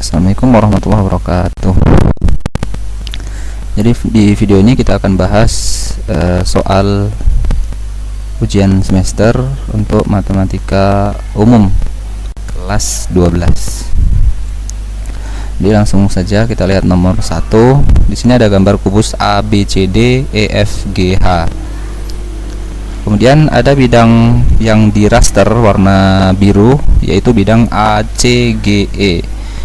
Assalamualaikum warahmatullahi wabarakatuh. Jadi di video ini kita akan bahas soal ujian semester untuk matematika umum kelas 12. Jadi langsung saja kita lihat nomor 1. Di sini ada gambar kubus A, B, C, D, E, F, G, H. Kemudian ada bidang yang di raster warna biru, yaitu bidang A, C, G, E.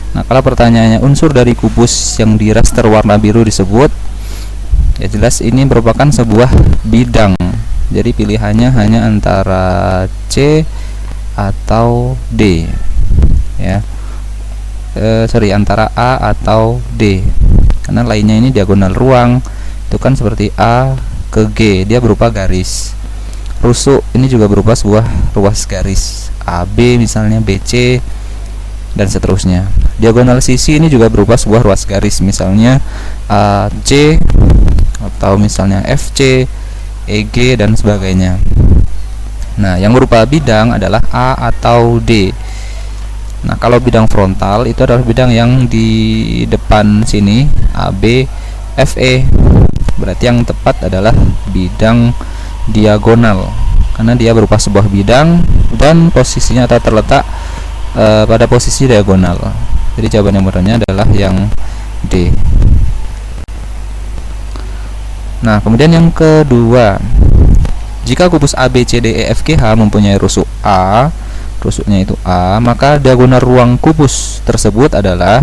Nah, kalau pertanyaannya unsur dari kubus yang di raster warna biru disebut, ya jelas ini merupakan sebuah bidang. Jadi pilihannya hanya antara C atau D, ya. Antara A atau D, karena lainnya ini diagonal ruang, itu kan seperti A ke G, dia berupa garis. Rusuk ini juga berupa sebuah ruas garis, AB misalnya, BC, dan seterusnya. Diagonal sisi ini juga berupa sebuah ruas garis, misalnya AC atau misalnya FC, EG, dan sebagainya. Nah, yang berupa bidang adalah A atau D. Nah, kalau bidang frontal itu adalah bidang yang di depan sini, AB, FE. Berarti yang tepat adalah bidang diagonal, karena dia berupa sebuah bidang dan posisinya atau terletak pada posisi diagonal. Jadi jawaban yang benarnya adalah yang D. Nah, kemudian yang kedua, jika kubus A, B, C, D, E, F, G, H mempunyai rusuk A, rusuknya itu A, maka diagonal ruang kubus tersebut adalah,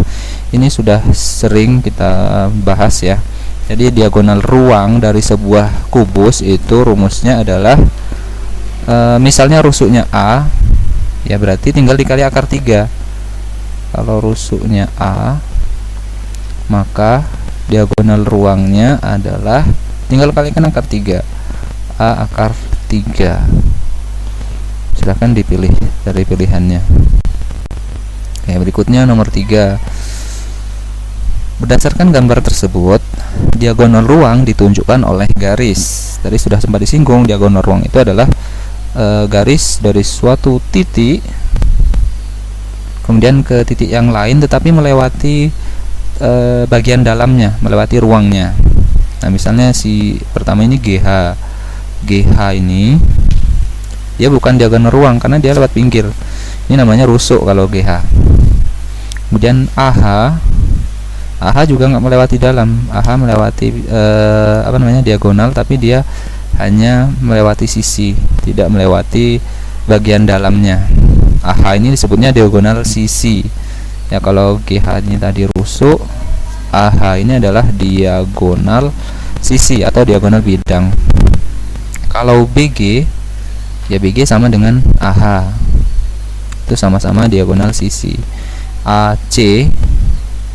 ini sudah sering kita bahas ya. Jadi diagonal ruang dari sebuah kubus itu rumusnya adalah misalnya rusuknya A, ya berarti tinggal dikali akar 3. Kalau rusuknya A, maka diagonal ruangnya adalah tinggal kalikan akar 3. A akar 3. Silahkan dipilih dari pilihannya. Oke, berikutnya nomor 3. Berdasarkan gambar tersebut, diagonal ruang ditunjukkan oleh garis. Tadi sudah sempat disinggung, diagonal ruang itu adalah garis dari suatu titik kemudian ke titik yang lain, tetapi melewati bagian dalamnya, melewati ruangnya. Nah, misalnya si pertama ini GH. GH ini dia bukan diagonal ruang karena dia lewat pinggir. Ini namanya rusuk kalau GH. Kemudian AH. AH juga nggak melewati dalam. AH melewati diagonal, tapi dia hanya melewati sisi, tidak melewati bagian dalamnya. AH ini disebutnya diagonal sisi. Ya, kalau GH ini tadi rusuk, AH ini adalah diagonal sisi atau diagonal bidang. Kalau BG, ya BG sama dengan AH, itu sama-sama diagonal sisi. AC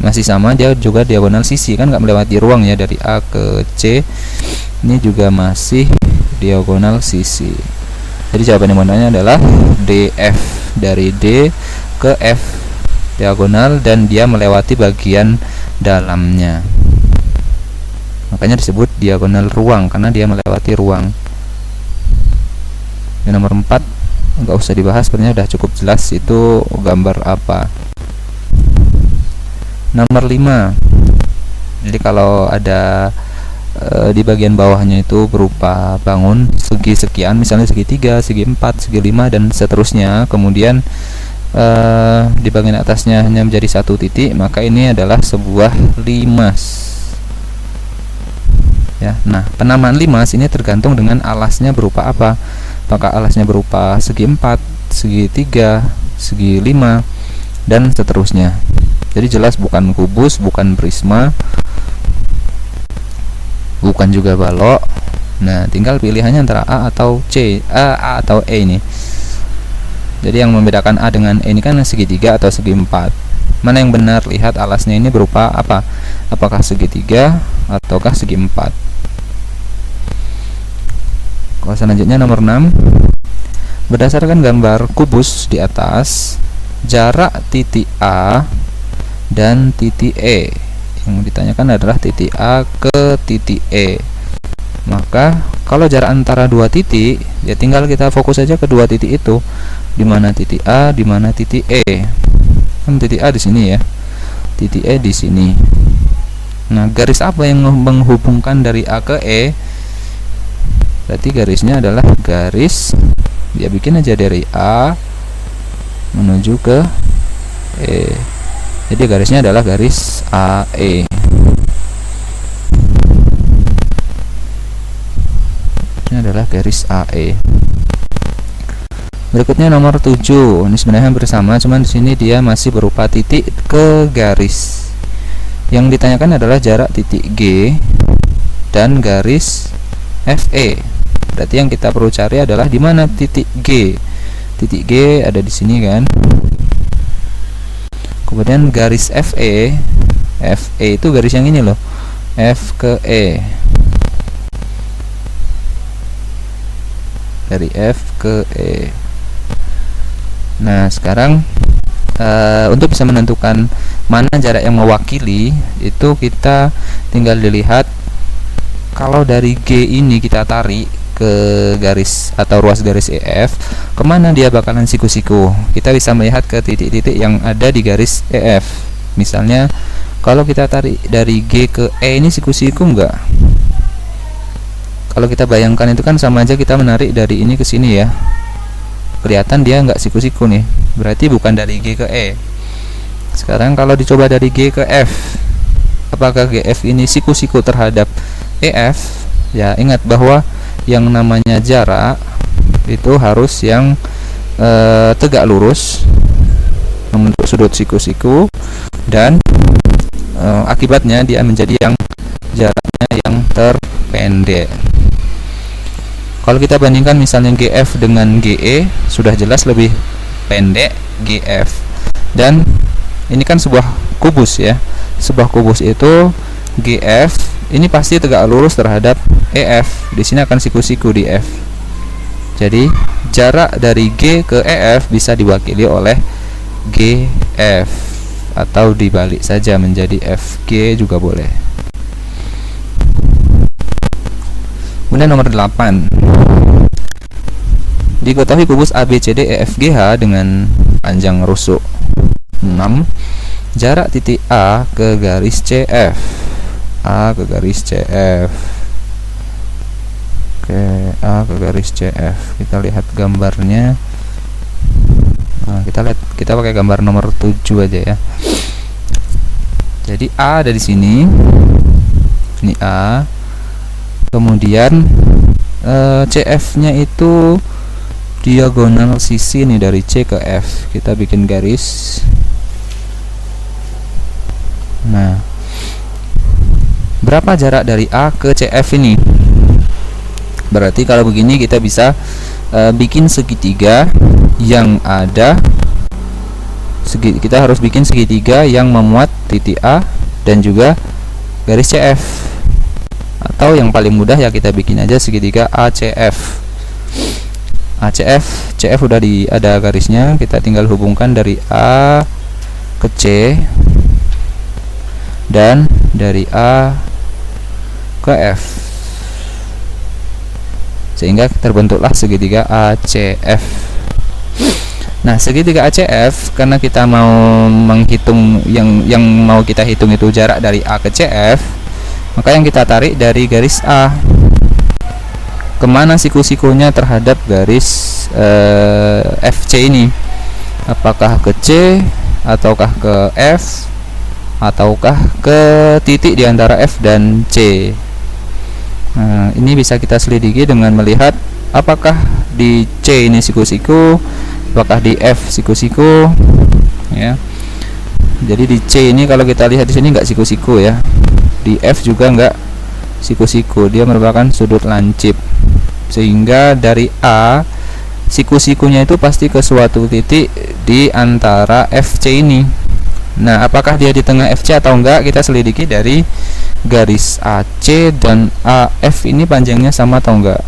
masih sama, dia juga diagonal sisi, kan nggak melewati ruang ya, dari A ke C ini juga masih diagonal sisi. Jadi jawaban yang benarnya adalah DF, dari D ke F diagonal dan dia melewati bagian dalamnya, makanya disebut diagonal ruang karena dia melewati ruang. Yang nomor 4 nggak usah dibahas, sebenarnya udah cukup jelas itu gambar apa. Nomor 5. Jadi kalau ada di bagian bawahnya itu berupa bangun segi sekian, misalnya segi 3, segi 4, segi 5, dan seterusnya. Kemudian di bagian atasnya hanya menjadi satu titik, maka ini adalah sebuah limas. Ya, nah penamaan limas ini tergantung dengan alasnya berupa apa. Apakah alasnya berupa segi 4, segi 3, segi 5, dan seterusnya. Jadi jelas bukan kubus, bukan prisma, bukan juga balok. Nah, tinggal pilihannya antara A atau C, A atau E ini. Jadi yang membedakan A dengan E ini kan segitiga atau segi 4. Mana yang benar? Lihat alasnya ini berupa apa? Apakah segitiga ataukah segi 4? Kalau selanjutnya nomor 6. Berdasarkan gambar kubus di atas, jarak titik A dan titik E, yang ditanyakan adalah titik A ke titik E. Maka kalau jarak antara dua titik, ya tinggal kita fokus saja ke dua titik itu. Di mana titik A, di mana titik E. Kan titik A di sini ya. titik E di sini. Nah, garis apa yang menghubungkan dari A ke E? Berarti garisnya adalah garis, dia bikin aja dari A menuju ke E. Jadi garisnya adalah garis AE. Ini adalah garis AE. Berikutnya nomor 7. Ini sebenarnya hampir sama, cuman di sini dia masih berupa titik ke garis. Yang ditanyakan adalah jarak titik G dan garis FE. Berarti yang kita perlu cari adalah di mana titik G. Titik G ada di sini kan. Kemudian garis FE. FE itu garis yang ini loh. F ke E. Dari F ke E. Nah, sekarang untuk bisa menentukan mana jarak yang mewakili, itu kita tinggal dilihat kalau dari G ini kita tarik ke garis atau ruas garis EF, kemana dia bakalan siku-siku. Kita bisa melihat ke titik-titik yang ada di garis EF. Misalnya kalau kita tarik dari G ke E, ini siku-siku enggak? Kalau kita bayangkan itu kan sama aja kita menarik dari ini ke sini ya. Kelihatan dia nggak siku-siku nih, berarti bukan dari G ke E. Sekarang kalau dicoba dari G ke F, apakah GF ini siku-siku terhadap EF? Ya, ingat bahwa yang namanya jarak itu harus yang tegak lurus membentuk sudut siku-siku, dan akibatnya dia menjadi yang jaraknya yang terpendek. Kalau kita bandingkan misalnya GF dengan GE, sudah jelas lebih pendek GF. Dan ini kan sebuah kubus ya. Sebuah kubus itu GF ini pasti tegak lurus terhadap EF. Di sini akan siku-siku di F. Jadi jarak dari G ke EF bisa diwakili oleh GF, atau dibalik saja menjadi FG juga boleh. Kemudian nomor 8. Diketahui kubus ABCDEFGH dengan panjang rusuk 6. Jarak titik A ke garis CF. A ke garis CF. Oke, A ke garis CF. Kita lihat gambarnya. Nah, kita pakai gambar nomor 7 aja ya. Jadi A ada di sini. Ini A. Kemudian CF-nya itu diagonal sisi nih dari C ke F. Kita bikin garis. Nah, berapa jarak dari A ke CF ini? Berarti kalau begini kita bisa bikin segitiga yang ada. Kita harus bikin segitiga yang memuat titik A dan juga garis CF. Atau yang paling mudah ya kita bikin aja segitiga ACF. ACF, CF udah ada garisnya, kita tinggal hubungkan dari A ke C dan dari A ke F, sehingga terbentuklah segitiga ACF. Nah, segitiga ACF, karena kita mau menghitung yang mau kita hitung itu jarak dari A ke CF, maka yang kita tarik dari garis A. Kemana siku-sikunya terhadap garis FC ini? Apakah ke C, ataukah ke F, ataukah ke titik di antara F dan C? Nah, ini bisa kita selidiki dengan melihat apakah di C ini siku-siku, apakah di F siku-siku, ya. Jadi di C ini kalau kita lihat di sini nggak siku-siku ya. Di F juga enggak siku-siku, dia merupakan sudut lancip, sehingga dari A siku-sikunya itu pasti ke suatu titik di antara FC ini. Nah, apakah dia di tengah FC atau enggak, kita selidiki dari garis AC dan AF ini panjangnya sama atau enggak.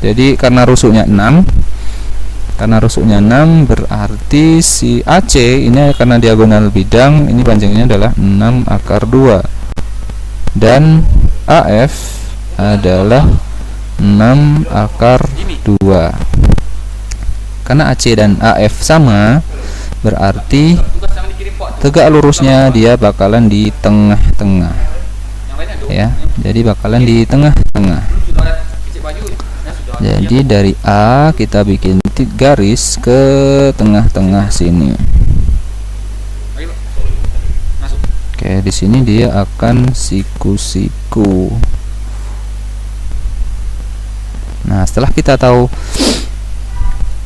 Jadi karena rusuknya 6, berarti si AC ini karena diagonal bidang, ini panjangnya adalah 6 akar 2, dan AF adalah 6 akar 2. Karena AC dan AF sama, berarti tegak lurusnya dia bakalan di tengah-tengah ya, jadi bakalan di tengah-tengah. Jadi dari A kita bikin garis ke tengah-tengah sini. Oke, di sini dia akan siku-siku. Nah, setelah kita tahu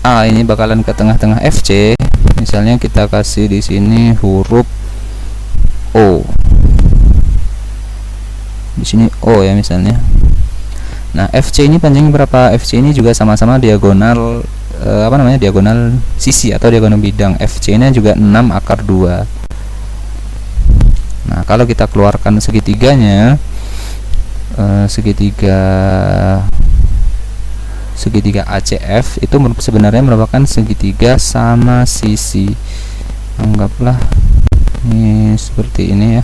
A ini bakalan ke tengah-tengah FC, misalnya kita kasih di sini huruf O. Di sini O ya misalnya. Nah, FC ini panjangnya berapa? FC ini juga sama-sama diagonal diagonal sisi atau diagonal bidang. FC-nya juga 6 akar 2. Nah, kalau kita keluarkan segitiganya, segitiga ACF itu sebenarnya merupakan segitiga sama sisi. Anggaplah ini seperti ini ya.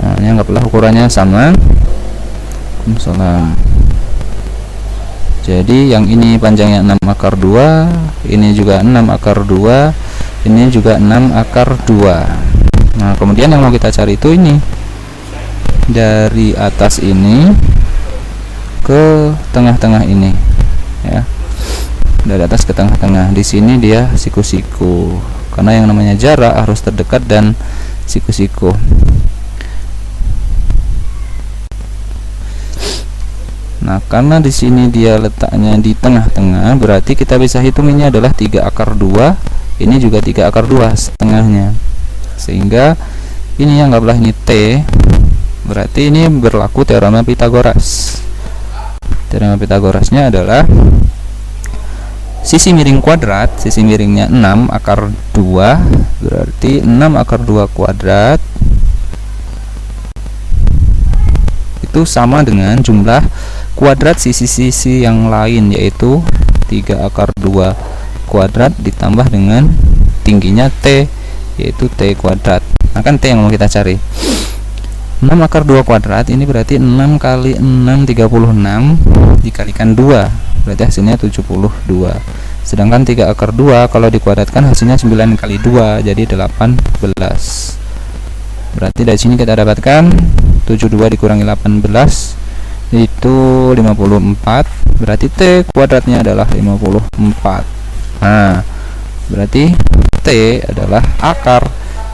Nah, ini anggaplah ukurannya sama. Waalaikumsalam. Jadi yang ini panjangnya 6 akar 2, ini juga 6 akar 2, ini juga 6 akar 2. Nah, kemudian yang mau kita cari itu ini dari atas ini ke tengah-tengah ini ya, dari atas ke tengah-tengah. Di sini dia siku-siku, karena yang namanya jarak harus terdekat dan siku-siku. Nah, karena di sini dia letaknya di tengah-tengah, berarti kita bisa hitung ini adalah 3 akar 2, ini juga 3 akar 2 setengahnya. Sehingga ini anggaplah ini T, berarti ini berlaku teorema Pitagoras. Teorema Pitagorasnya adalah sisi miring kuadrat, sisi miringnya 6 akar 2, berarti 6 akar 2 kuadrat itu sama dengan jumlah kuadrat sisi-sisi yang lain, yaitu 3 akar 2 kuadrat ditambah dengan tingginya T, yaitu T kuadrat. Nah, kan T yang mau kita cari. 6 akar 2 kuadrat ini berarti 6 kali 6 36 dikalikan 2, berarti hasilnya 72. Sedangkan 3 akar 2 kalau dikuadratkan hasilnya 9 kali 2, jadi 18. Berarti dari sini kita dapatkan 72 dikurangi 18 itu 54, berarti T kuadratnya adalah 54. Nah, berarti T adalah akar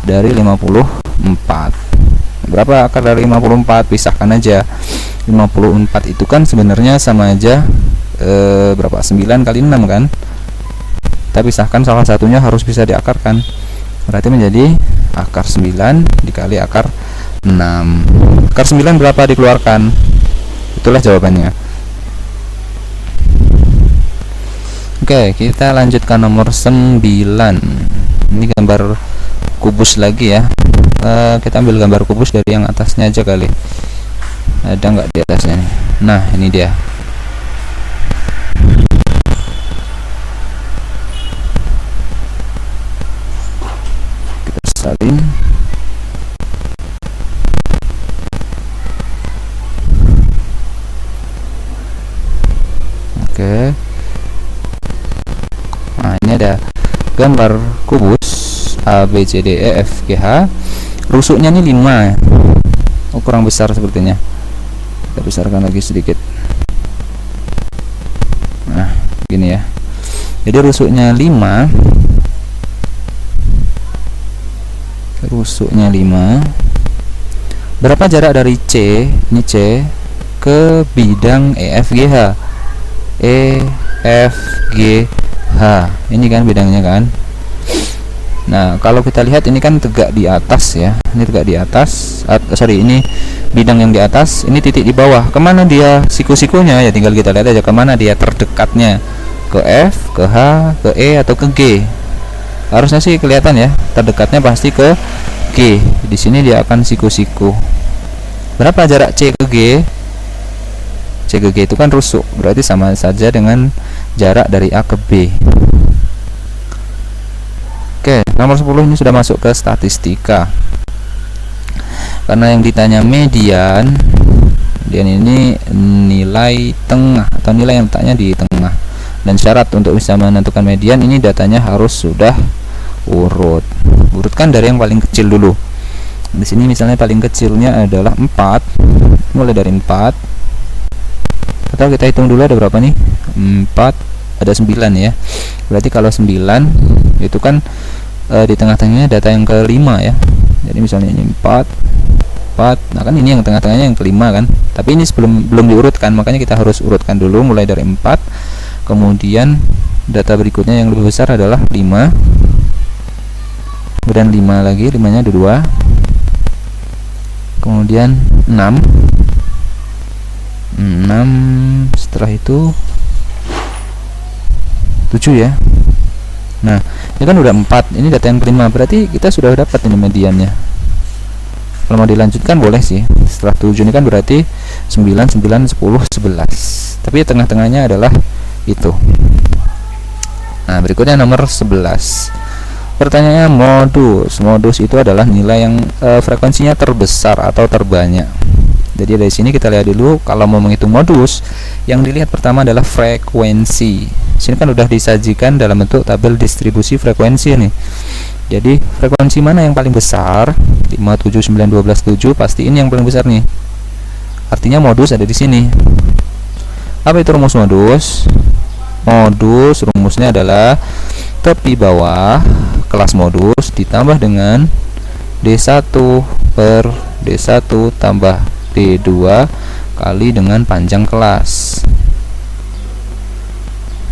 dari 54. Berapa akar dari 54? Pisahkan aja. 54 itu kan sebenarnya sama aja berapa? 9 kali 6 kan? Kita pisahkan salah satunya harus bisa diakarkan. Berarti menjadi akar 9 dikali akar 6. Akar 9 berapa dikeluarkan? Itulah jawabannya. Oke, kita lanjutkan nomor 9. Ini gambar kubus lagi ya. Kita ambil gambar kubus dari yang atasnya aja kali. Ada nggak di atasnya nih? Nah, ini dia. Kita salin. Oke. Nah, ini ada gambar kubus A B C D E F G H. Rusuknya ini 5. Oh, kurang besar sepertinya. Kita besarkan lagi sedikit. Nah, gini ya. Jadi rusuknya 5. Rusuknya 5. Berapa jarak dari C, ini C, ke bidang EFGH? EFGH ini kan bidangnya kan. Nah, kalau kita lihat ini kan tegak di atas ya, ini tegak di atas, ini bidang yang di atas, ini titik di bawah. Kemana dia siku-sikunya? Ya tinggal kita lihat aja kemana dia terdekatnya, ke F, ke H, ke E atau ke G. Harusnya sih kelihatan ya, terdekatnya pasti ke G. Di sini dia akan siku-siku. Berapa jarak C ke G? C ke G itu kan rusuk, berarti sama saja dengan jarak dari A ke B. Oke, nomor 10 ini sudah masuk ke statistika. Karena yang ditanya median, Dan ini nilai tengah atau nilai yang letaknya di tengah. Dan syarat untuk bisa menentukan median ini datanya harus sudah urut. Urutkan dari yang paling kecil dulu. Di sini misalnya paling kecilnya adalah 4. Mulai dari 4. Total kita hitung dulu ada berapa nih? 4, ada 9 ya. Berarti kalau 9 itu kan di tengah-tengahnya data yang kelima ya. Jadi misalnya ini 4. Nah kan ini yang tengah-tengahnya yang kelima kan. Tapi ini belum diurutkan, makanya kita harus urutkan dulu mulai dari 4. Kemudian data berikutnya yang lebih besar adalah 5. Kemudian 5 lagi, 5-nya ada 2. Kemudian 6. Setelah itu 7 ya. Nah ini kan udah 4, ini data yang kelima, berarti kita sudah dapat ini mediannya. Kalau mau dilanjutkan boleh sih. Setelah 7 ini kan berarti 9, 10, 11. Tapi tengah-tengahnya adalah itu. Nah berikutnya nomor 11. Pertanyaannya modus itu adalah nilai yang frekuensinya terbesar atau terbanyak. Jadi dari sini kita lihat dulu, kalau mau menghitung modus, yang dilihat pertama adalah frekuensi. Sini kan udah disajikan dalam bentuk tabel distribusi frekuensi nih. Jadi frekuensi mana yang paling besar? 5, 7, 9, 12, 7, pasti ini yang paling besar nih. Artinya modus ada di sini. Apa itu rumus modus? Modus rumusnya adalah tepi bawah kelas modus ditambah dengan D1 per D1 tambah D2 kali dengan panjang kelas.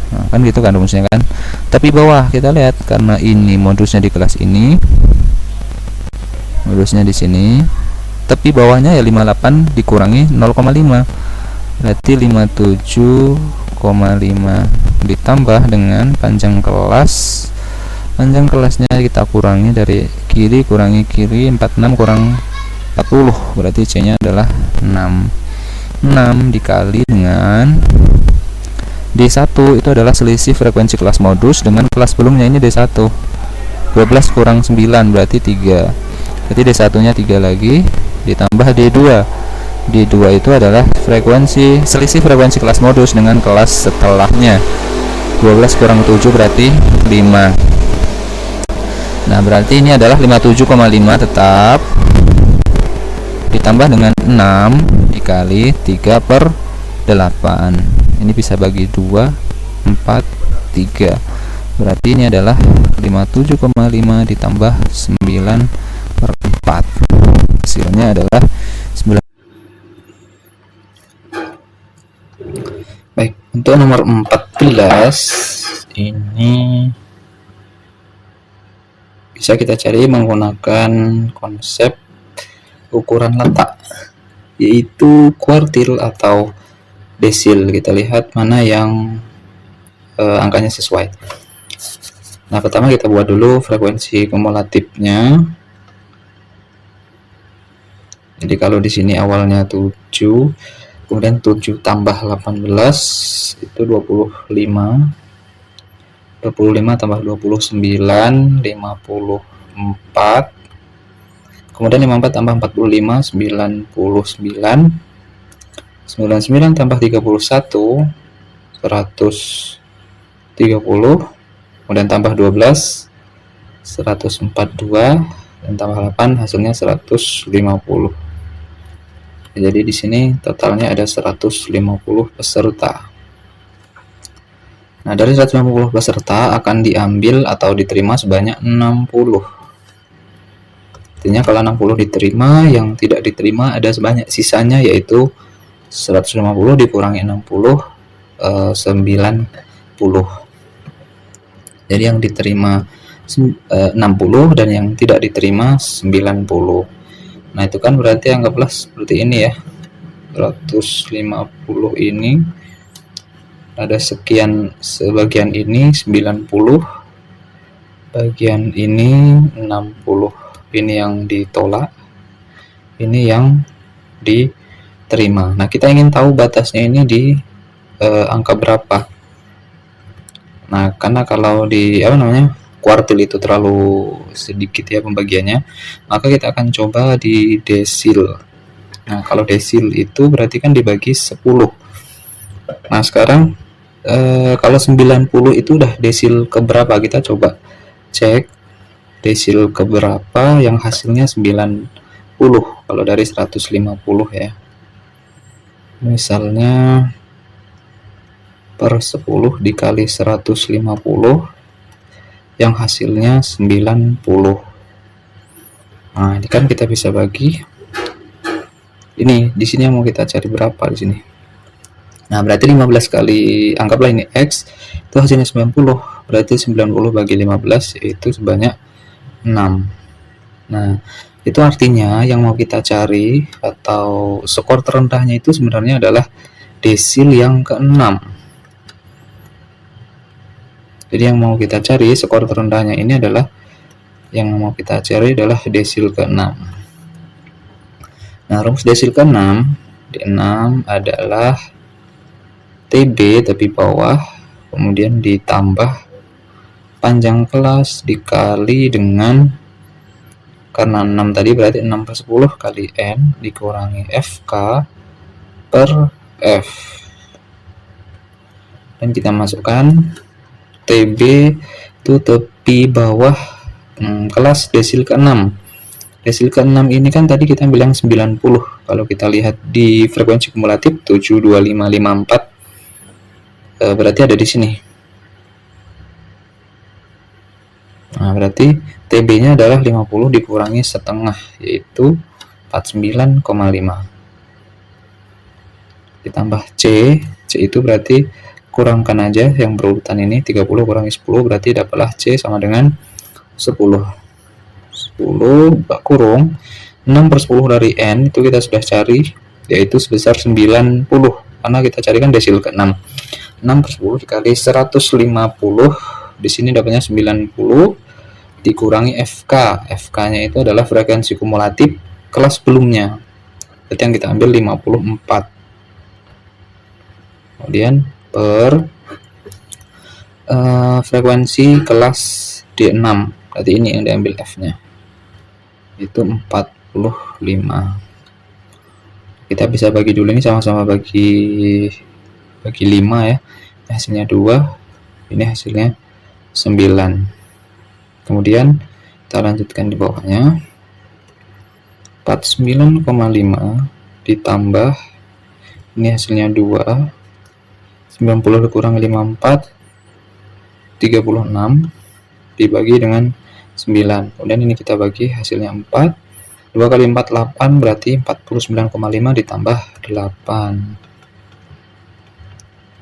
Nah, kan gitu kan rumusnya kan. Tapi bawah kita lihat, karena ini modusnya di kelas ini, modusnya di sini, tepi bawahnya ya 58 dikurangi 0,5, berarti 57,5 ditambah dengan panjang kelas. Panjang kelasnya kita kurangi dari kiri, kurangi kiri, 46 kurang 40, berarti C nya adalah 6. 6 dikali dengan D1 itu adalah selisih frekuensi kelas modus dengan kelas sebelumnya, ini D1. 12 kurang 9 berarti 3. Berarti D1 nya 3 lagi ditambah D2. D2 itu adalah selisih frekuensi kelas modus dengan kelas setelahnya. 12 kurang 7 berarti 5. Nah berarti ini adalah 57,5 tetap ditambah dengan 6 dikali 3 per 8. Ini bisa bagi 2, 4, 3. Berarti ini adalah 57,5 ditambah 9 per 4. Hasilnya adalah 9. Baik, untuk nomor 14 ini bisa kita cari menggunakan konsep ukuran letak, yaitu kuartil atau desil. Kita lihat mana yang angkanya sesuai. Nah pertama kita buat dulu frekuensi kumulatifnya. Jadi kalau di sini awalnya 7, kemudian 7 tambah 18 itu 25. 25 tambah 29 54. Kemudian 54 tambah 45 99. 99 tambah 31 130. Kemudian tambah 12 142 dan tambah 8 hasilnya 150. Jadi di sini totalnya ada 150 peserta. Nah, dari 150 peserta akan diambil atau diterima sebanyak 60. Artinya kalau 60 diterima, yang tidak diterima ada sebanyak sisanya, yaitu 150 dikurangi 60 90. Jadi yang diterima 60 dan yang tidak diterima 90. Nah itu kan berarti anggaplah seperti ini ya, 150 ini ada sekian, sebagian ini 90, bagian ini 60. Ini yang ditolak, ini yang diterima. Nah kita ingin tahu batasnya ini di angka berapa. Nah karena kalau di kuartil itu terlalu sedikit ya pembagiannya, maka kita akan coba di desil. Nah, kalau desil itu berarti kan dibagi 10. Nah, sekarang kalau 90 itu udah desil keberapa? Kita coba cek desil keberapa yang hasilnya 90 kalau dari 150 ya. Misalnya per 10 dikali 150 yang hasilnya 90. Nah, ini kan kita bisa bagi. Ini di sini yang mau kita cari berapa di sini. Nah, berarti 15 kali, anggaplah ini X, itu hasilnya 90. Berarti 90 bagi 15 yaitu sebanyak 6. Nah, itu artinya yang mau kita cari atau skor terendahnya itu sebenarnya adalah desil yang ke-6. Jadi yang mau kita cari skor terendahnya ini adalah desil ke-6. Nah, rumus desil ke-6 di 6 adalah TB tapi bawah, kemudian ditambah panjang kelas dikali dengan, karena 6 tadi berarti 6 per 10 kali N dikurangi FK per F. Dan kita masukkan TB itu tepi bawah kelas desil ke-6. Desil ke-6 ini kan tadi kita bilang 90. Kalau kita lihat di frekuensi kumulatif 72554 berarti ada di sini. Nah, berarti TB-nya adalah 50 dikurangi setengah, yaitu 49,5. Ditambah C itu berarti kurangkan aja yang berurutan ini, 30 kurangi 10 berarti dapatlah C sama dengan 10 kurung 6 per 10 dari N itu kita sudah cari, yaitu sebesar 90, karena kita carikan desil ke-6. 6 per 10 dikali 150, di sini dapatnya 90 dikurangi FK. FK-nya itu adalah frekuensi kumulatif kelas sebelumnya. Berarti yang kita ambil 54. Kemudian per frekuensi kelas D6. Berarti ini yang diambil F-nya. Itu 45. Kita bisa bagi dulu, ini sama-sama bagi 5 ya. Hasilnya 2, ini hasilnya 9. Kemudian kita lanjutkan di bawahnya. 49,5 ditambah, ini hasilnya 2, 90 dikurang 54, 36 dibagi dengan 9. Kemudian ini kita bagi, hasilnya 4. 2 kali 4 8, berarti 49,5 ditambah 8.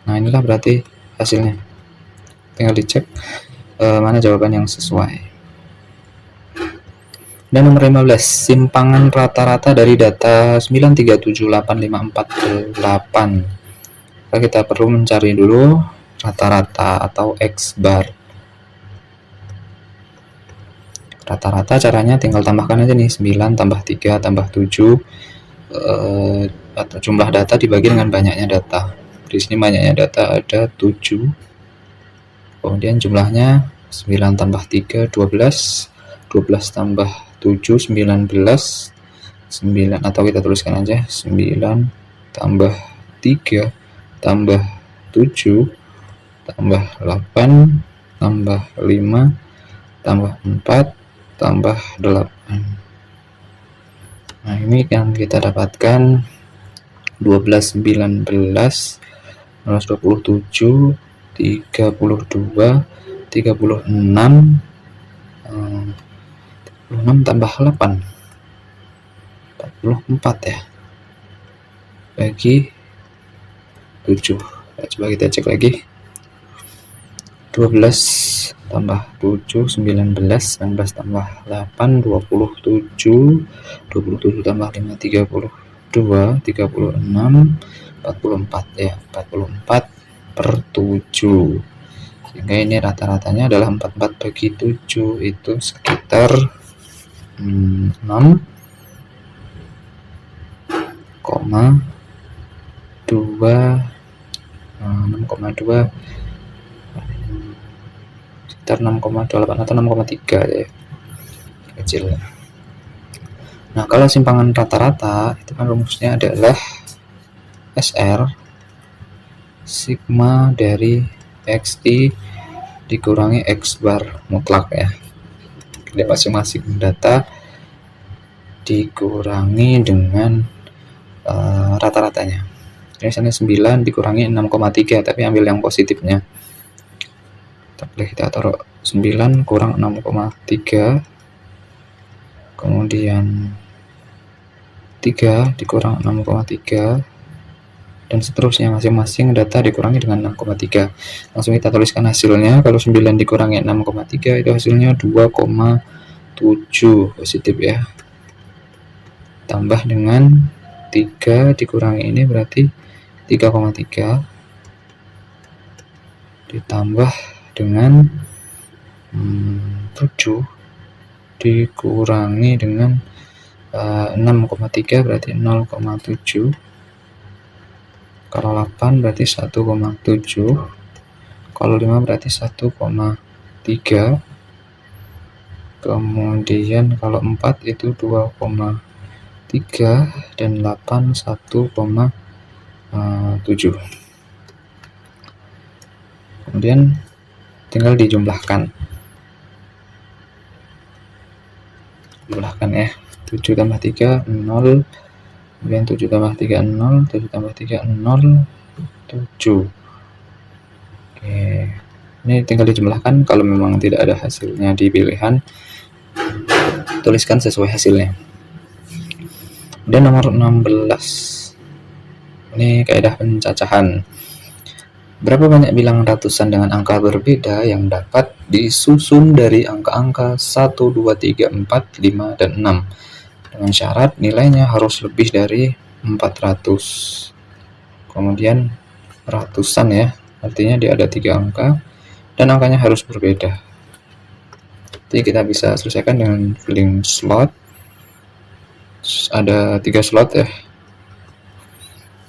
Nah, inilah berarti hasilnya. Tinggal dicek mana jawaban yang sesuai. Dan nomor 15, simpangan rata-rata dari data 9378548. Kita perlu mencari dulu rata-rata atau X bar. Rata-rata caranya tinggal tambahkan aja nih, 9 tambah 3 tambah 7, atau jumlah data dibagi dengan banyaknya data. Di sini banyaknya data ada 7, kemudian jumlahnya 9 tambah 3 12, 12 tambah 7 19, 9, atau kita tuliskan aja 9 tambah 3 tambah 7 tambah 8 tambah 5 tambah 4 tambah 8. Nah, ini yang kita dapatkan 12 19 127 32 36 36 tambah 8 44 ya, bagi 7. Nah, coba kita cek lagi. 12 tambah 7 19, 19 tambah 8 27, 27 tambah 5 32, 36 44 ya, 44 per 7. Sehingga ini rata-ratanya adalah 44 bagi 7, itu sekitar 6,2 sekitar 6,28 atau 6,3 ya, kecil. Nah, kalau simpangan rata-rata itu kan rumusnya adalah SR sigma dari XI dikurangi X bar mutlak ya. Jadi masing-masing data dikurangi dengan rata-ratanya. Misalnya 9 dikurangi 6,3, tapi ambil yang positifnya. Kita taruh 9 kurang 6,3, kemudian 3 dikurang 6,3, dan seterusnya, masing-masing data dikurangi dengan 6,3. Langsung kita tuliskan hasilnya. Kalau 9 dikurangi 6,3 itu hasilnya 2,7 positif ya. Tambah dengan 3 dikurangi ini berarti 3,3, ditambah dengan 7 dikurangi dengan 6,3 berarti 0,7. Kalau 8 berarti 1,7. Kalau 5 berarti 1,3. Kemudian kalau 4 itu 2,3 dan 8 1,7. Kemudian tinggal dijumlahkan. Jumlahkan ya. 7 tambah 3 0. Kemudian 7 tambah 3 0, 7 tambah 3 0, 7. Oke. Ini tinggal dijumlahkan. Kalau memang tidak ada hasilnya di pilihan, tuliskan sesuai hasilnya. Dan nomor 16. Ini kaidah pencacahan. Berapa banyak bilangan ratusan dengan angka berbeda yang dapat disusun dari angka-angka 1, 2, 3, 4, 5, dan 6 dengan syarat nilainya harus lebih dari 400. Kemudian ratusan ya, artinya dia ada 3 angka dan angkanya harus berbeda. Jadi kita bisa selesaikan dengan filling slot. Ada 3 slot ya.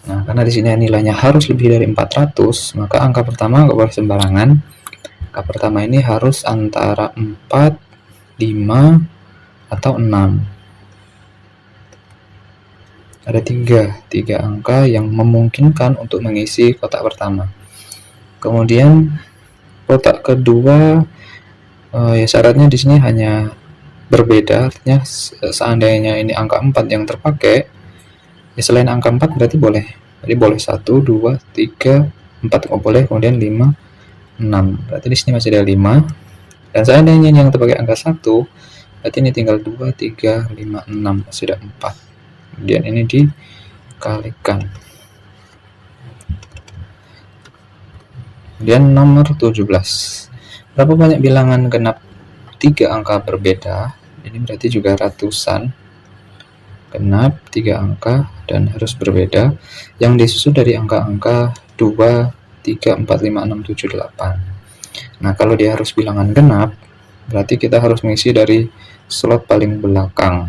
Nah, karena di sini nilainya harus lebih dari 400, maka angka pertama nggak boleh sembarangan. Angka pertama ini harus antara 4, 5, atau 6. Ada 3 angka yang memungkinkan untuk mengisi kotak pertama. Kemudian kotak kedua ya syaratnya di sini hanya berbeda, artinya seandainya ini angka 4 yang terpakai, ya selain angka 4 berarti boleh. Jadi boleh 1, 2, 3, 4 boleh, kemudian 5, 6. Berarti di sini masih ada 5. Dan seandainya yang terpakai angka 1, berarti ini tinggal 2, 3, 5, 6, masih ada 4. Kemudian ini dikalikan. Kemudian nomor 17. Berapa banyak bilangan genap 3 angka berbeda? Ini berarti juga ratusan. Genap 3 angka dan harus berbeda, yang disusun dari angka-angka 2, 3, 4, 5, 6, 7, 8. Nah, kalau dia harus bilangan genap, berarti kita harus mengisi dari slot paling belakang.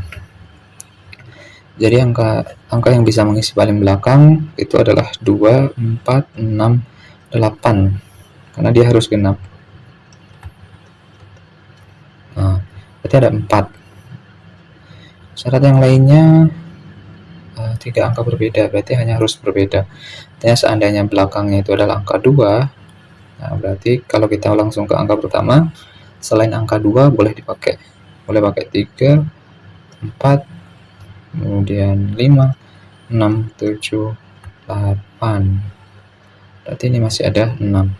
Jadi angka yang bisa mengisi paling belakang itu adalah 2, 4, 6, 8, karena dia harus genap. Nah, berarti ada 4. Syarat yang lainnya 3 angka berbeda, berarti hanya harus berbeda. Artinya seandainya belakangnya itu adalah angka 2, nah berarti kalau kita langsung ke angka pertama, selain angka 2 boleh dipakai. Boleh pakai 3, 4, kemudian 5, 6, 7, 8. Berarti ini masih ada 6.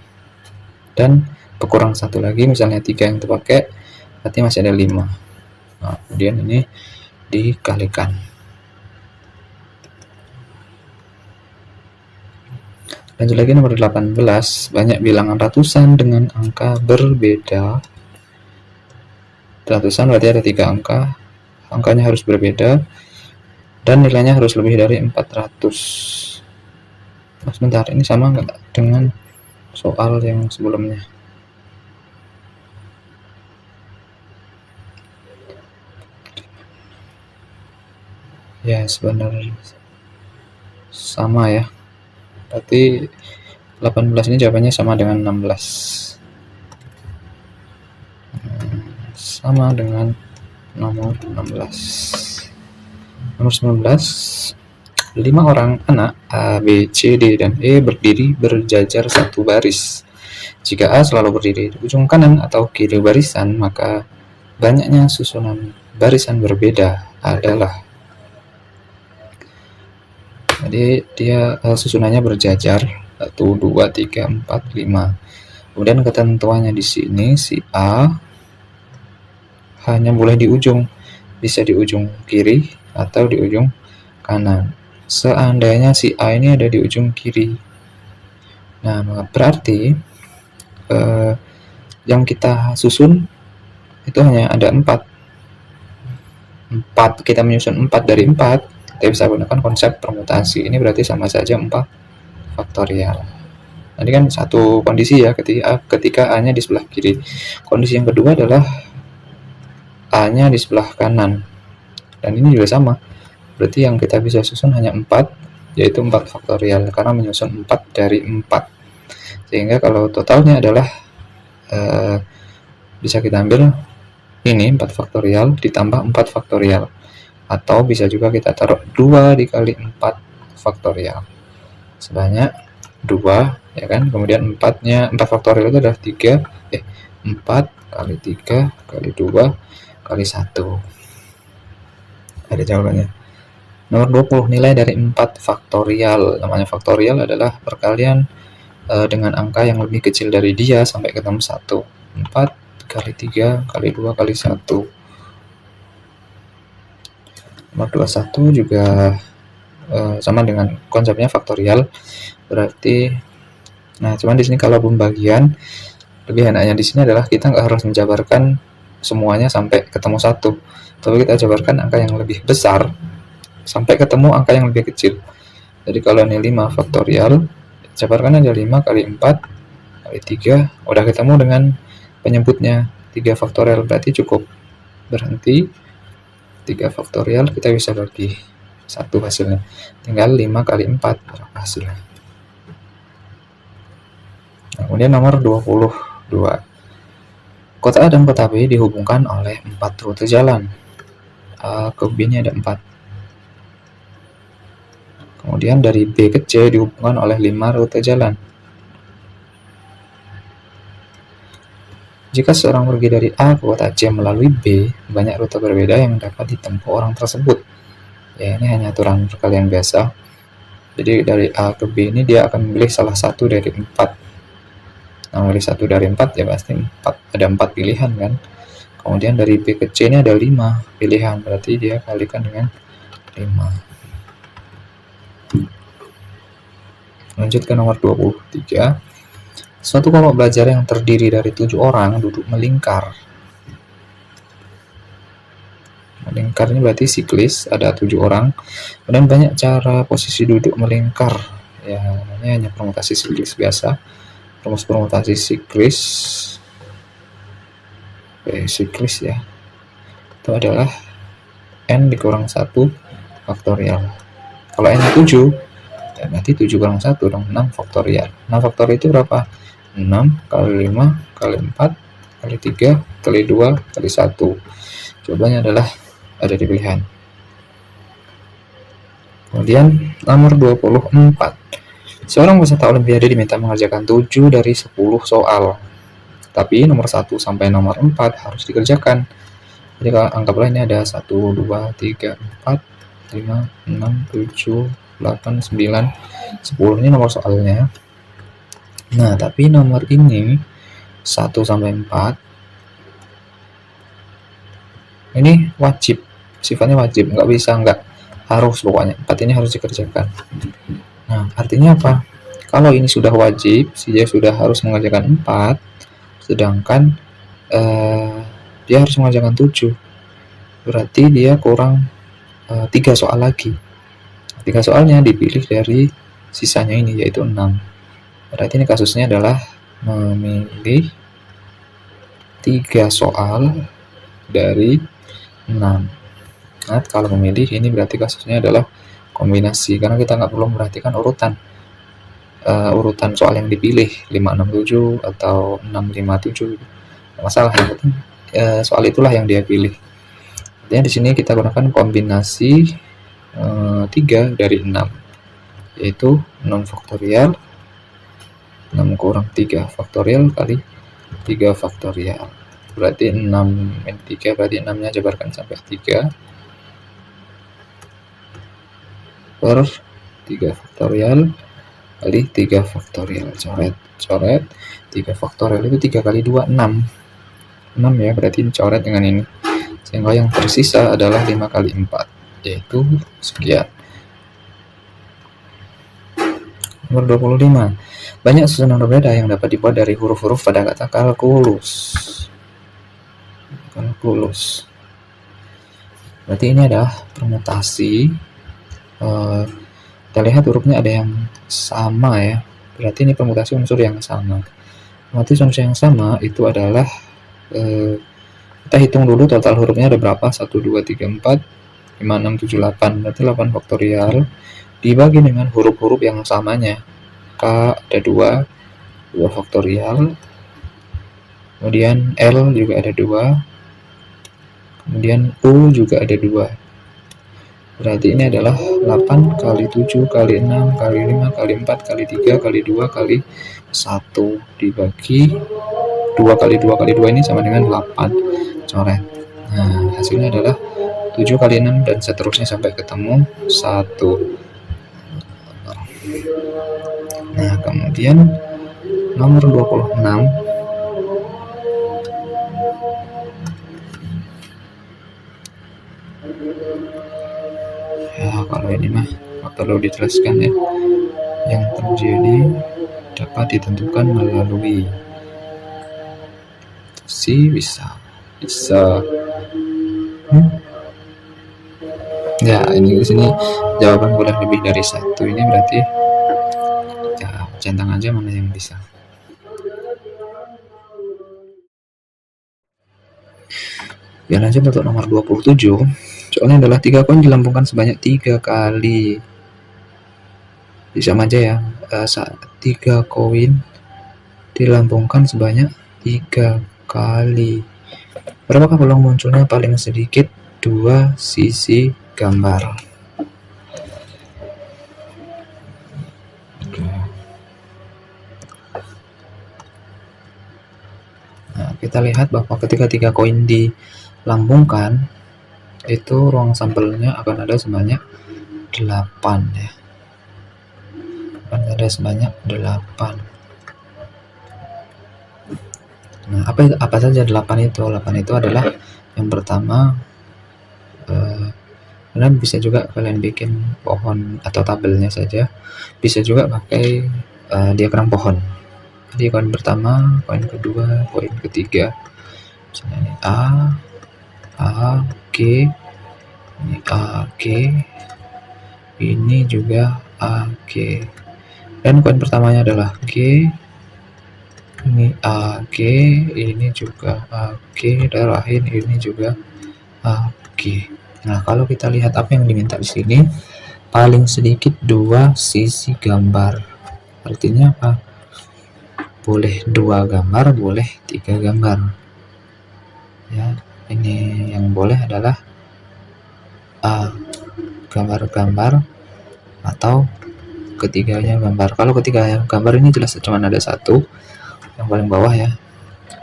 Dan berkurang 1 lagi, misalnya 3 yang terpakai, berarti masih ada 5. Nah, kemudian ini dikalikan. Lanjut lagi nomor 18. Banyak bilangan ratusan dengan angka berbeda. Ratusan berarti ada 3 angka. Angkanya harus berbeda dan nilainya harus lebih dari 400. Nah, sebentar, ini sama nggak dengan soal yang sebelumnya? Ya, sebenarnya sama ya. Berarti 18 ini jawabannya sama dengan 16. Sama dengan nomor 16. Nomor 19, 5 orang anak A, B, C, D, dan E berdiri berjajar satu baris. Jika A selalu berdiri di ujung kanan atau kiri barisan, maka banyaknya susunan barisan berbeda adalah. Jadi dia susunannya berjajar 1, 2, 3, 4, 5. Kemudian ketentuannya di sini si A hanya boleh di ujung, bisa di ujung kiri atau di ujung kanan. Seandainya si A ini ada di ujung kiri, nah berarti yang kita susun itu hanya ada 4. Kita menyusun 4 dari 4, kita bisa gunakan konsep permutasi. Ini berarti sama saja 4 faktorial. Nah, ini kan satu kondisi ya, ketika A-nya di sebelah kiri. Kondisi yang kedua adalah A-nya di sebelah kanan. Dan ini juga sama. Berarti yang kita bisa susun hanya 4, yaitu 4 faktorial, karena menyusun 4 dari 4. Sehingga kalau totalnya adalah bisa kita ambil ini 4 faktorial ditambah 4 faktorial. Atau bisa juga kita taruh 2 dikali 4 faktorial. Sebanyak 2, ya kan? Kemudian 4 faktorial itu adalah 4 kali 3 kali 2 kali 1. Ada jawabannya. Nomor 20, nilai dari 4 faktorial. Namanya faktorial adalah perkalian dengan angka yang lebih kecil dari dia sampai ketemu 1. 4 kali 3 kali 2 kali 1. Nomor 21 juga sama dengan konsepnya faktorial. Berarti, nah cuman di sini kalau pembagian, lebih enaknya di sini adalah kita nggak harus menjabarkan semuanya sampai ketemu 1, tapi kita jabarkan angka yang lebih besar sampai ketemu angka yang lebih kecil. Jadi kalau ini 5 faktorial, jabarkan aja 5 kali 4 kali 3, udah ketemu dengan penyebutnya 3 faktorial, berarti cukup berhenti 3 faktorial, kita bisa bagi 1 hasilnya. Tinggal 5 kali 4 berapa hasilnya. Nah, kemudian nomor 22. Kota A dan kota B dihubungkan oleh 4 rute jalan. A ke B ini ada 4. Kemudian dari B ke C dihubungkan oleh 5 rute jalan. Jika seorang pergi dari A ke kota C melalui B, banyak rute berbeda yang dapat ditempuh orang tersebut. Ya, ini hanya aturan perkalian biasa. Jadi dari A ke B ini dia akan memilih salah satu dari 4. Nah, memilih 1 dari 4 ya pasti 4. Ada 4 pilihan kan. Kemudian dari B ke C ini ada 5 pilihan, berarti dia kalikan dengan 5. Lanjut ke nomor 23. Suatu kelompok belajar yang terdiri dari 7 orang duduk melingkar. Melingkar ini berarti siklis, ada 7 orang. Dan banyak cara posisi duduk melingkar. Ya, ini hanya permutasi siklis biasa. Rumus permutasi siklis. Siklis ya. Itu adalah N dikurang 1 faktorial. Kalau N 7, ya berarti 7 kurang 1 dong, 6 faktorial. 6 faktorial itu berapa? 6 kali 5 kali 4 kali 3 kali 2 kali 1. Jawabannya adalah ada di pilihan. Kemudian nomor 24. Seorang peserta olimpiade diminta mengerjakan 7 dari 10 soal. Tapi nomor 1 sampai nomor 4 harus dikerjakan. Jadi kalau anggaplah ini ada 1, 2, 3, 4, 5, 6, 7, 8, 9, 10. Ini nomor soalnya. Nah, tapi nomor ini 1 sampai 4 ini wajib, sifatnya wajib, nggak bisa, nggak harus, pokoknya 4 ini harus dikerjakan. Nah, artinya apa? Kalau ini sudah wajib, dia sudah harus mengerjakan 4, sedangkan dia harus mengerjakan 7, berarti dia kurang 3 soal lagi. 3 soalnya dipilih dari sisanya ini, yaitu 6. Berarti ini kasusnya adalah memilih 3 soal dari 6. Nah, kalau memilih ini berarti kasusnya adalah kombinasi, karena kita nggak perlu memperhatikan urutan soal yang dipilih 567 atau 657, nggak masalah, yang penting soal itulah yang dia pilih. Artinya di sini kita gunakan kombinasi 3 dari 6, yaitu 6 faktorial 6 kurang 3 faktorial kali 3 faktorial, berarti 6 min 3, berarti 6 nya jabarkan sampai 3 per 3 faktorial kali 3 faktorial, coret 3 faktorial itu 3 kali 2 6 ya, berarti coret dengan ini, sehingga yang tersisa adalah 5 kali 4, yaitu sekian. Nomor 25. Banyak susunan berbeda yang dapat dibuat dari huruf-huruf pada kata kalkulus. Berarti ini adalah permutasi. Kita lihat hurufnya ada yang sama ya. Berarti ini permutasi unsur yang sama. Permutasi unsur yang sama itu adalah kita hitung dulu total hurufnya ada berapa. 1, 2, 3, 4, 5, 6, 7, 8. Berarti 8 faktorial dibagi dengan huruf-huruf yang samanya. K ada 2 faktorial, kemudian L juga ada 2, kemudian U juga ada 2. Berarti ini adalah 8 kali 7 kali 6 kali 5 kali 4 kali 3 kali 2 kali 1 dibagi 2 kali 2 kali 2 ini sama dengan 8, coret. Nah, hasilnya adalah 7 kali 6 dan seterusnya sampai ketemu 1. Nah, kemudian nomor 26. Ya, kalau ini mah nggak perlu dijelaskan ya. Yang terjadi dapat ditentukan melalui bisa. Ya, ini di sini jawaban boleh lebih dari 1. Ini berarti ya centang aja mana yang bisa. Ya, lanjut untuk nomor 27. Soalnya adalah 3 koin dilambungkan sebanyak 3 kali. Bisa aja ya. 3 koin dilambungkan sebanyak 3 kali. Berapakah peluang munculnya paling sedikit 2 sisi gambar? Nah, kita lihat bahwa ketika 3 koin dilambungkan, itu ruang sampelnya akan ada sebanyak 8 ya. Akan ada sebanyak 8. Nah, apa saja 8 itu? 8 itu adalah yang pertama, kalian bisa juga kalian bikin pohon atau tabelnya saja. Bisa juga pakai diagram pohon. Jadi koin pertama, koin kedua, koin ketiga. Misalnya ini A, G, ini A, G, ini juga A, G. Dan koin pertamanya adalah G, ini A, G, ini juga A, G, terakhir ini juga A, G. Nah, kalau kita lihat apa yang diminta di sini, paling sedikit 2 sisi gambar. Artinya apa? Boleh 2 gambar, boleh 3 gambar. Ya, ini yang boleh adalah gambar-gambar atau ketiganya gambar. Kalau ketiga gambar ini jelas cuma ada 1 yang paling bawah ya.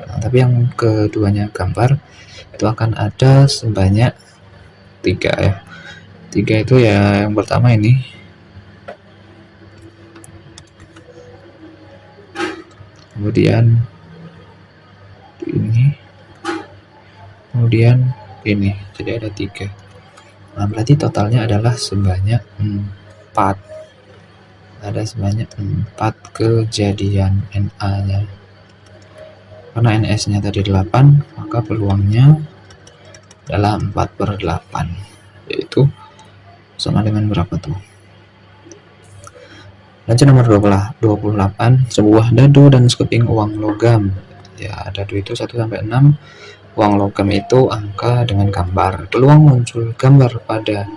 Nah, tapi yang keduanya gambar itu akan ada sebanyak 3 ya. 3 itu ya yang pertama ini, kemudian ini, kemudian ini. Jadi ada 3. Nah, berarti totalnya adalah sebanyak 4. Ada sebanyak 4 kejadian NA nya. Karena NS nya tadi 8, maka peluangnya adalah 4/8, yaitu sama dengan berapa tuh? Lanjut nomor 28. Sebuah dadu dan sekeping uang logam. Ya, dadu itu 1-6. Uang logam itu angka dengan gambar. Peluang muncul gambar pada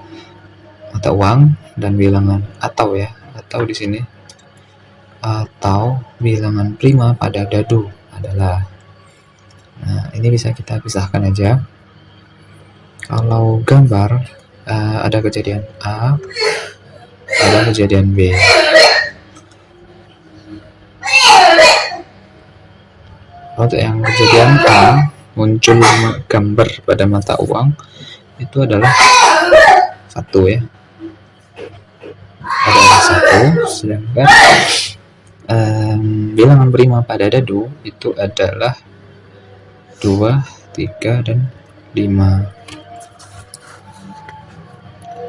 mata uang dan bilangan atau di sini atau bilangan prima pada dadu adalah. Nah, ini bisa kita pisahkan aja. Kalau gambar ada kejadian A, ada kejadian B. Untuk yang kejadian A, muncul gambar pada mata uang itu adalah 1 ya, adalah 1, sedangkan bilangan prima pada dadu itu adalah 2, 3, dan 5.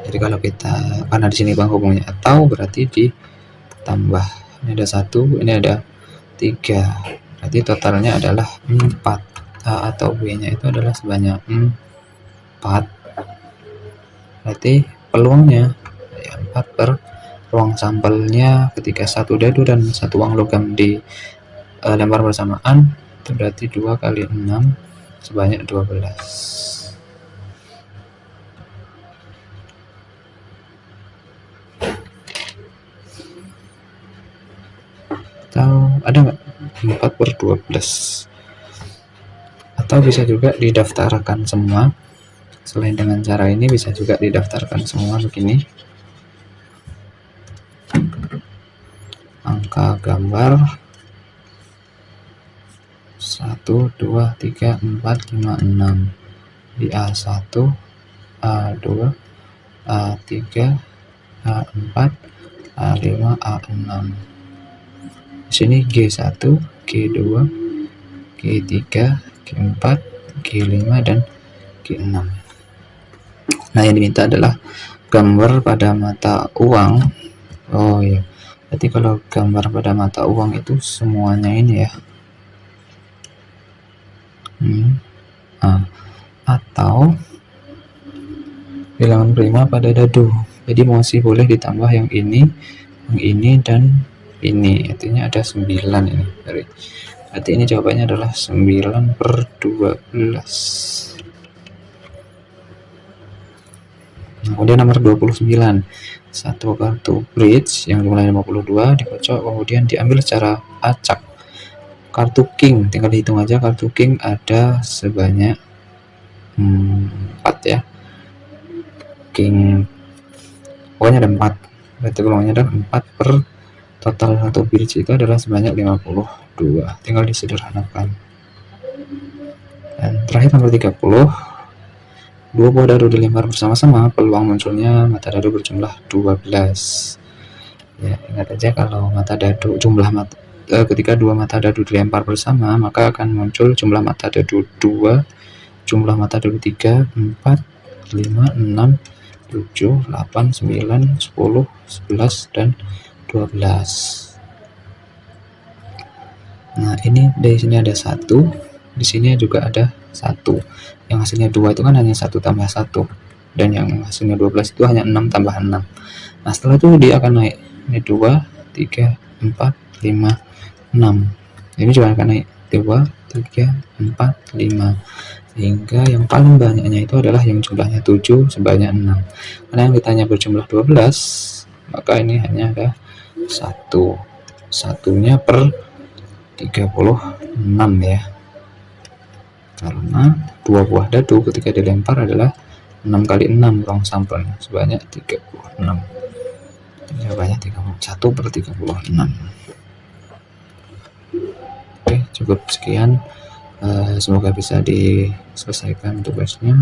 Jadi kalau kita, karena di sini penghubungnya atau, berarti ditambah, ini ada 1, ini ada 3, berarti totalnya adalah 4. A atau B nya itu adalah sebanyak 4, berarti peluangnya ya 4 per ruang sampelnya ketika 1 dadu dan 1 uang logam di lempar bersamaan, itu berarti 2 kali 6 sebanyak 12. Atau ada nggak 4 per 12? Atau bisa juga didaftarkan semua. Selain dengan cara ini, bisa juga didaftarkan semua begini. Angka gambar 1, 2, 3, 4, 5, 6 di A1, A2, A3, A4, A5, A6. Di sini G1, G2, G3, G4, G5, dan G6. Nah, yang diminta adalah gambar pada mata uang. Oh iya, berarti kalau gambar pada mata uang itu semuanya ini ya. Atau bilangan prima pada dadu. Jadi masih boleh ditambah yang ini, dan ini, artinya ada 9 ini. Berarti ini jawabannya adalah 9 per 12. Nah, kemudian nomor 29, satu kartu bridge yang jumlahnya 52 dikocok, kemudian diambil secara acak. Kartu king, tinggal dihitung aja, kartu king ada sebanyak 4 ya. King, pokoknya ada 4, berarti peluangnya ada 4 per total satu bridge itu adalah sebanyak 52, tinggal disederhanakan. Dan terakhir nomor 30, 2 buah dadu dilempar bersama-sama, peluang munculnya mata dadu berjumlah 12. Ya, ingat aja kalau mata dadu, ketika 2 mata dadu dilempar bersama, maka akan muncul jumlah mata dadu 2, jumlah mata dadu 3, 4, 5, 6, 7, 8, 9, 10, 11, dan 12. Nah, ini dari sini ada 1, di sini juga ada 1. Yang hasilnya 2 itu kan hanya 1 tambah 1, dan yang hasilnya 12 itu hanya 6 tambah 6. Nah, setelah itu dia akan naik. Ini 2, 3, 4, 5, 6. Ini juga akan naik 2, 3, 4, 5. Sehingga yang paling banyaknya itu adalah yang jumlahnya 7 sebanyak 6. Karena yang ditanya berjumlah 12, maka ini hanya ada 1. Satunya per 36 ya. Karena 2 buah dadu ketika dilempar adalah 6 kali 6 ruang sampelnya sebanyak 36. Jawabannya 31 per 36. Oke, cukup sekian. Semoga bisa diselesaikan tugasnya.